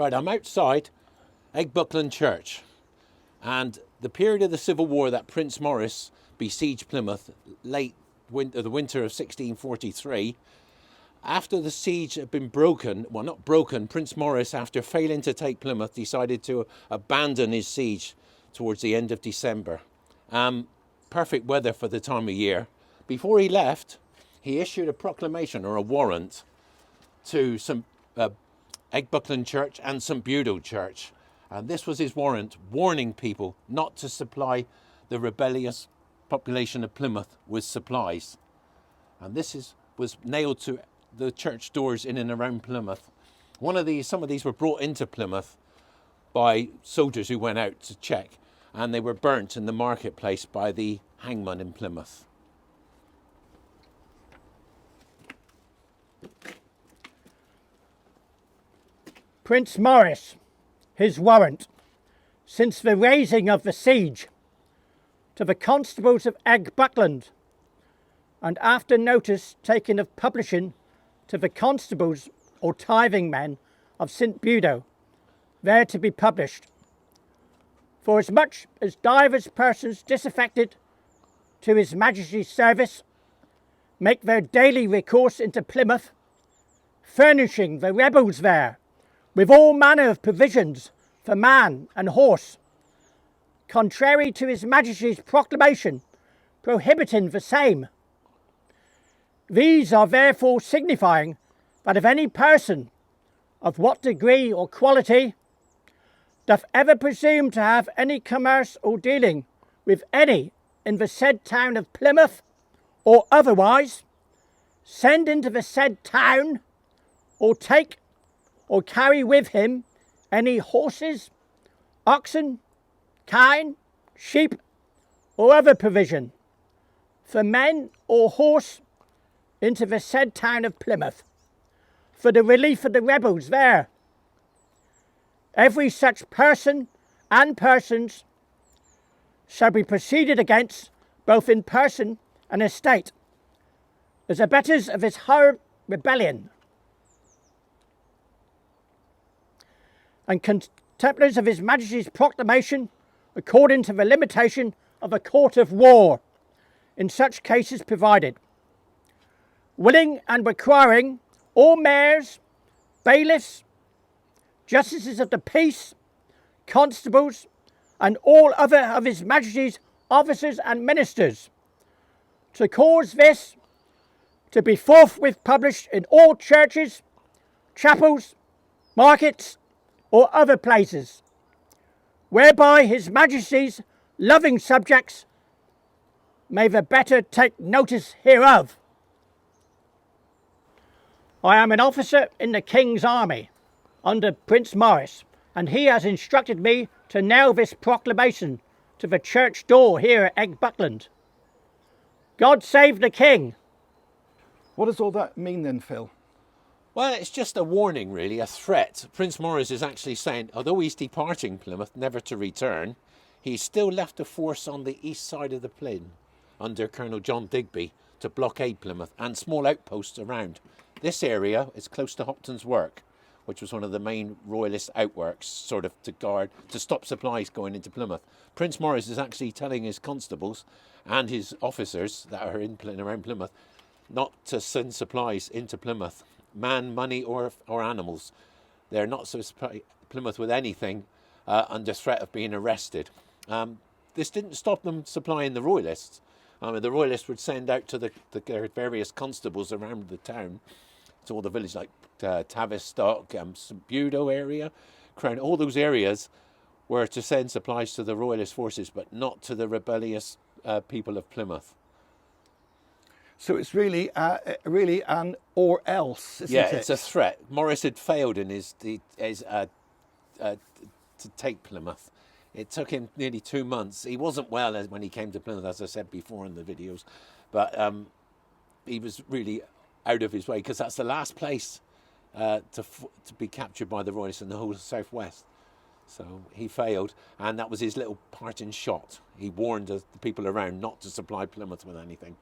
Right, I'm outside EGGBUCKLAND Church, and the period of the Civil War that Prince Maurice besieged Plymouth the winter of 1643. After the siege had been broken, well, not broken, Prince Maurice, after failing to take Plymouth, decided to abandon his siege towards the end of December. Perfect weather for the time of year. Before he left, he issued a proclamation or a warrant to some EGGBUCKLAND Church and St Photiou Church. And this was his warrant, warning people not to supply the rebellious population of Plymouth with supplies. And this was nailed to the church doors in and around Plymouth. Some of these were brought into Plymouth by soldiers who went out to check, and they were burnt in the marketplace by the hangman in Plymouth. Prince Maurice, his warrant, since the raising of the siege, to the constables of EGGBUCKLAND, and after notice taken of publishing to the constables or tithing men of St Photiou, there to be published. Forasmuch as divers persons disaffected to his Majesty's service make their daily recourse into Plymouth, furnishing the rebels there with all manner of provisions for man and horse, contrary to his Majesty's proclamation prohibiting the same. These are therefore signifying that if any person, of what degree or quality, doth ever presume to have any commerce or dealing with any in the said town of Plymouth, or otherwise, send into the said town, or take or carry with him any horses, oxen, kine, sheep, or other provision, for men or horse, into the said town of Plymouth, for the relief of the rebels there. Every such person and persons shall be proceeded against, both in person and estate, as abettors of this horrid rebellion, and contemplers of his Majesty's proclamation, according to the limitation of a court of war, in such cases provided, willing and requiring all mayors, bailiffs, justices of the peace, constables, and all other of his Majesty's officers and ministers, to cause this to be forthwith published in all churches, chapels, markets, or other places, whereby his Majesty's loving subjects may the better take notice hereof. I am an officer in the King's army under Prince Maurice, and he has instructed me to nail this proclamation to the church door here at EGGBUCKLAND. God save the King. What does all that mean then, Phil? Well, it's just a warning, really, a threat. Prince Maurice is actually saying, although he's departing Plymouth, never to return, he's still left a force on the east side of the Plyn, under Colonel John Digby, to blockade Plymouth, and small outposts around. This area is close to Hopton's Work, which was one of the main Royalist outworks, sort of to stop supplies going into Plymouth. Prince Maurice is actually telling his constables and his officers that are in and around Plymouth not to send supplies into Plymouth, man, money, or animals. They're not to supply Plymouth with anything under threat of being arrested. This didn't stop them supplying the Royalists. The Royalists would send out to the various constables around the town, to all the villages like Tavistock, St Photiou area, Crown, all those areas were to send supplies to the Royalist forces, but not to the rebellious people of Plymouth. So it's really an or else, isn't it? Yeah, it's a threat. Maurice had failed in his to take Plymouth. It took him nearly 2 months. He wasn't well when he came to Plymouth, as I said before in the videos, but he was really out of his way, because that's the last place to be captured by the Royalists in the whole southwest. So he failed, and that was his little parting shot. He warned the people around not to supply Plymouth with anything.